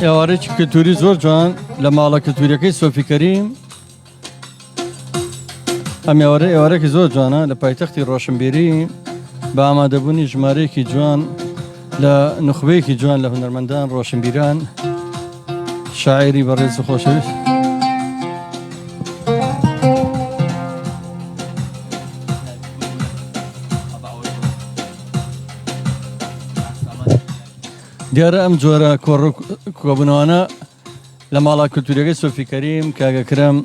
ئێوارێکی کلتوری زۆر جوان لە ماڵە کلتوریەکەی سۆفی کەریم. ئەم ئێوارەیەکی زۆر جوانە لە پایتەختی ڕۆشنبیری بە ئامادەبوونی ژمارەیەکی جوان لە نخبەیەکی جوان لە هونەرمەندان ڕۆشنبیران شاعری بەڕێز و خۆشەویست. دیارە ئەم جۆرە کۆبوونەوانە لە ماڵا کولتوریەکەی سۆفی کەریم کاگەکرم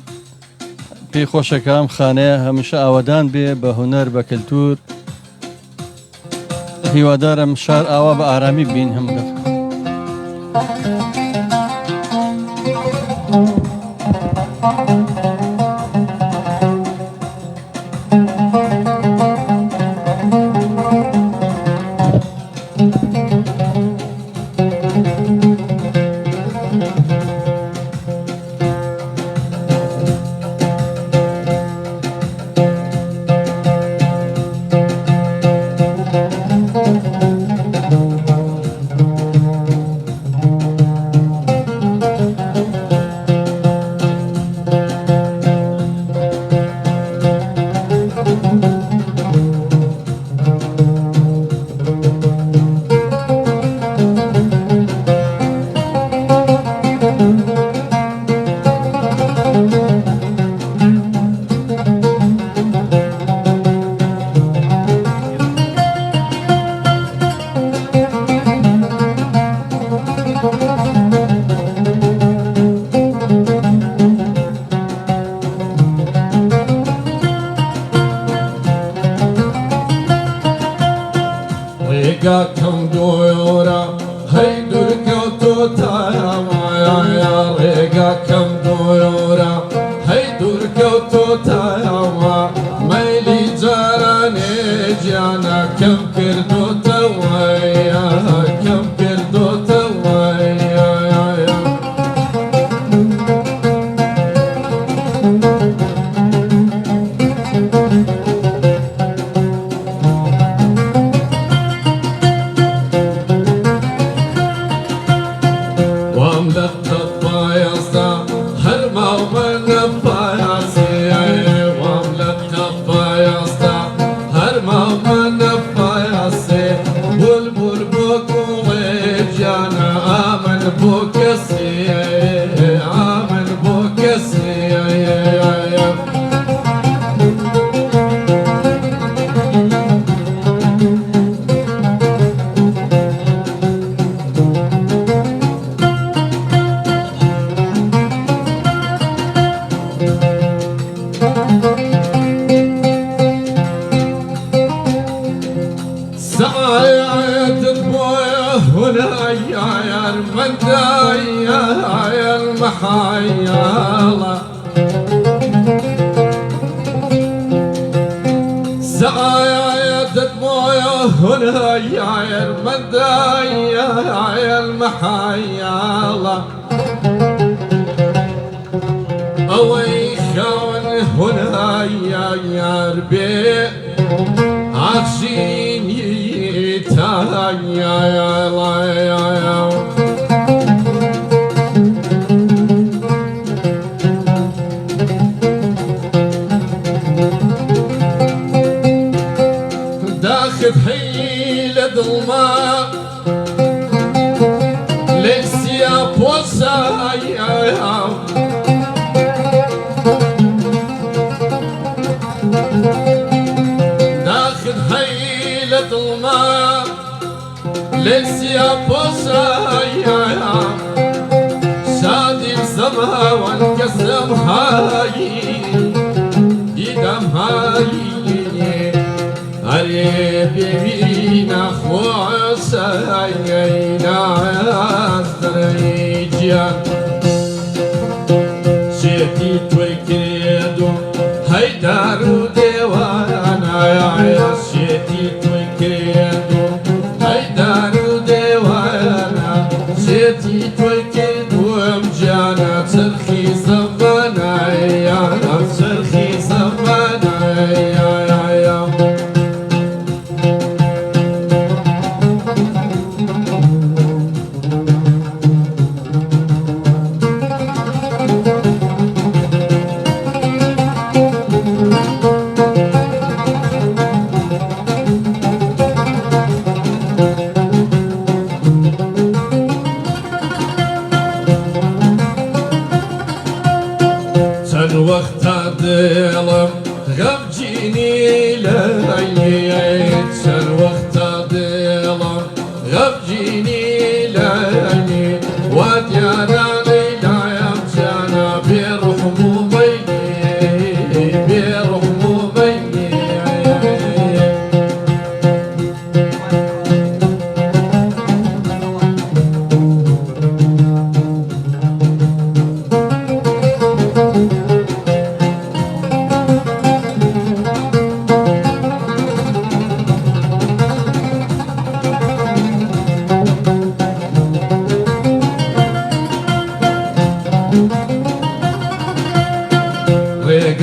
پێی خۆشەکەم خانەیە هەمیشە ئاوادان بێ بە هونەر بە کللتور. هیوادارم شار ئاوا بە ئارامی بین هەموو.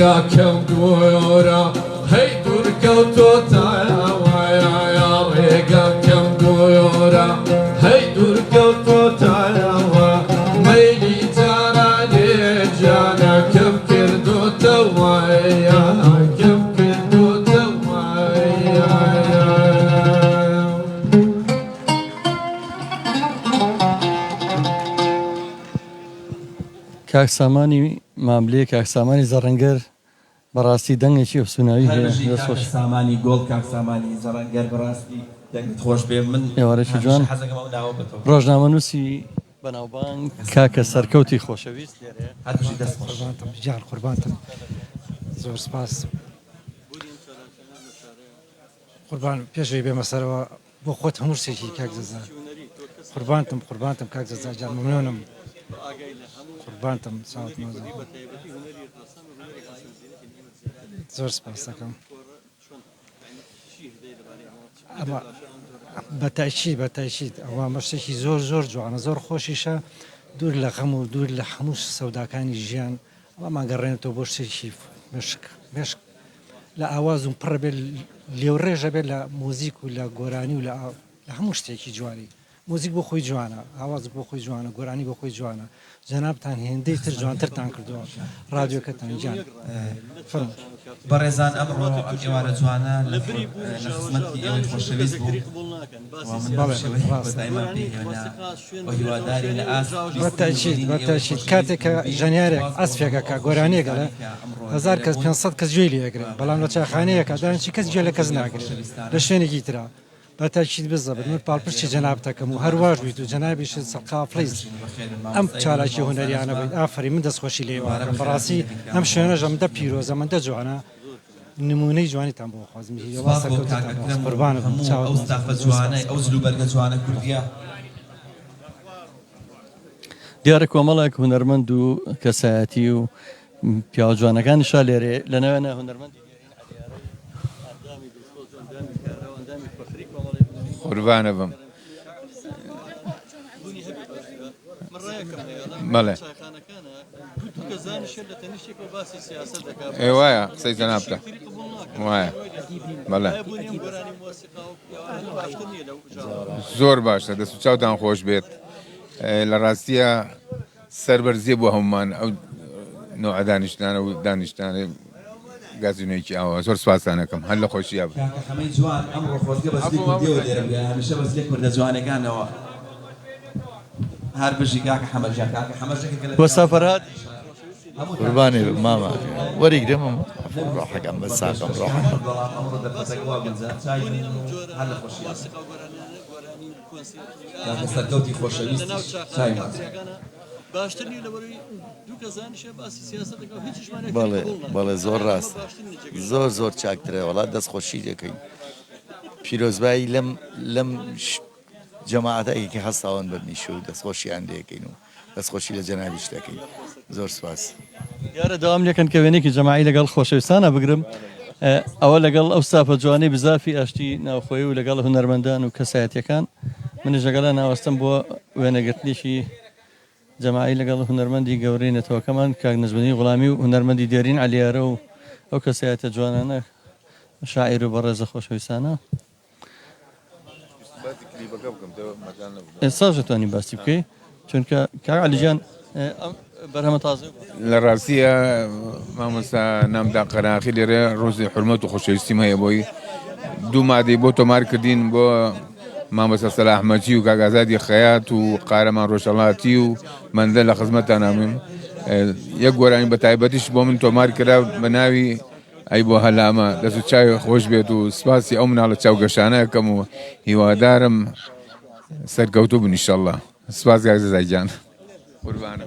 ڕێگا کەم دوورە هەی دوورکەوتۆتایە ڕێگا کەم دوورە هەی دوورکەوتۆتایەوە مەیلی جارانێ جانە کەم کردوتەوەیە کەم کردوتەوەیە کاک سامانی ماملێ کاک سامانی زەڕەنگەر بەڕاستی دەنگێکی ئەفسوناوی هەیە دەستخۆش سامانی گۆڵ کاک سامانی زەڕەنگەر بەڕاستی دەنگت خۆش بێ من ئێوارێکی جوان حەزەکەم ئەو ناوە بێتەوە ڕۆژنامەنووسی بەناوبانگ کاکە سەرکەوتی خۆشەویست لێرەیە هەردووشی دەست خۆش قوربانتم جان قوربانتم زۆر سپاس قوربان پێشەوەی بێمە سەرەوە بۆ خۆت هەموو شتێکی کاک زەزا قوربانتم کاک زەزا جان ممنونم قوربانتم چاوت مەزە زۆر سپاس دەکەم ئەمە بەتایشید ئەوە مەشتێکی زۆر زۆر جوانە زۆر خۆشیشە دوور لە غەم و دوور لە هەموو سەوداکانی ژیان ئەوەمان گەڕێنێتەوە بۆ شتێکی مشک لە ئاوازم پڕە بێت لێوڕێژە بێت لە مۆزیک و لە گۆرانی و لە هەموو شتێکی جوانی مۆزیک بۆ خۆی جوانە ئاواز بۆ خۆی جوانە گۆرانی بۆ خۆی جوانە جەنابتان هێندەی تر جوانترتان کردووە ڕادیۆکەتان گیان بەڕێزان ئەمڕۆ ئەم ئێوارە جوانە لە خزمەتی ئێوەی خۆشەویست بوو هیواداری لە بەتەشید کاتێککە ژەنیارێک ئەسفێکەکە گۆرانێگەڵە 1000 کەس 500 کەس گوێی لێگرێت بەڵام لە چاخانەیەکە دانچی کەس گوێ لە کەس ناگرێت لە شوێنێکی ترا بەتەشید بزەبن من پاڵپشتی جەنابتەکەم و هەرواش بیت و جەنابیش سەقافلیز ئەم چالاکی هونەریانە بێت ئافری من دەستخۆشی لێوارم بەڕاستی ئەم شوێنەژە من دە پیرۆزە من دە جوانە نمونەی جوانیتان بۆ خوازم قوربانە جوانە ئەو زلوبەرگە جوانە کوردیا دیارە کۆمەڵێک هونەرمەند و کەسایەتی و پیاوە جوانەکانیشا لێرێ لەنەوێنە هونەرمەندی قوربانە بم بەڵێ وایە قسەی جەنابتە وایە بەڵێ زۆر باشە دەست و چاوتان خۆش بێت لە ڕاستیە سەربەرزیە بۆ هەمومان ئەو نوع دانیشتانە و دانیشتانە گازینۆیکی ئەوە زۆر سپاسانەکەم هەر لە خۆشییا بوو خەمەی جوان ئەمڕۆ خۆزگە بەسلی کوردیەوە لێرە بێ هەمیشە بەسلی کوردە جوانەکانەوە هەر بژی کاکە حەمەرجان کاکە حەمەرجەکە بۆ سەفەرات قوربانی ماما وەریگرم ڕاحەکەم بە ساقم ڕاحەکەم ئەمڕۆ دەرفەتەکەوا بنجە چای هەر لە خۆشییا کاکە سەرکەوتی خۆشەویست چای باشترنی لەوەی دوو کەزانیشە باسی سیاسەتەکە هیچیشمان بەڵێ زۆر ڕاست زۆر چاکترە وڵات دەستخۆشی دەکەین پیرۆزبایی لەم جەماعەتێکی هەستاوان بەرنیشە و دەستخۆشییان دەکەین و دەستخۆشی لە جەنابیش دەکەین زۆر سپاس دیارە داوام لێکەن کە وێنێکی جەماعی لەگەڵ خۆشەویستانە بگرم ئەوە لەگەڵ ئەو ساپە جوانەی بزافی ئاشتی ناوخۆی و لەگەڵ هونەرمەندان و کەسایەتیەکان منیش لەگەڵا ناوەستم بۆ وێنەگرتنیشی جەماعی لەگەڵ هونەرمەندی گەورەی نەتەوەکەمان کاک نەزبنی غوڵامی و هونەرمەندی دێرین عەلیارە و ئەو کەسایەتە جوانانە شاعیر و بەڕێزە خۆشەویستانە ئێستا دەتوانین باسی بکەی چونکە کاک عەلیجان بەرهەمە تازە لە ڕاستیە مامۆستا نامدا قەراقی لێرە ڕۆژی حورمەت و خۆشەویستیم هەیە بۆی دوو مادەی بۆ تۆمار کردین بۆ مامۆستا سەلاح ئەحمەدی و کاک ئازادی خەیات و قارەمان ڕۆژهەڵاتی و مەندە لە خزمەتتان هەمووین یەک گۆرانی بە تایبەتیش بۆ من تۆمار کرا بە ناوی ئەی بۆ هەلامە دەست و چاوی خۆش بێت و سپاسی ئەو مناڵە چاوگەشانەکەم و هیوادارم سەرکەوتوو بن ئینشەڵڵا سپاس کاک زەزای جان قوربانە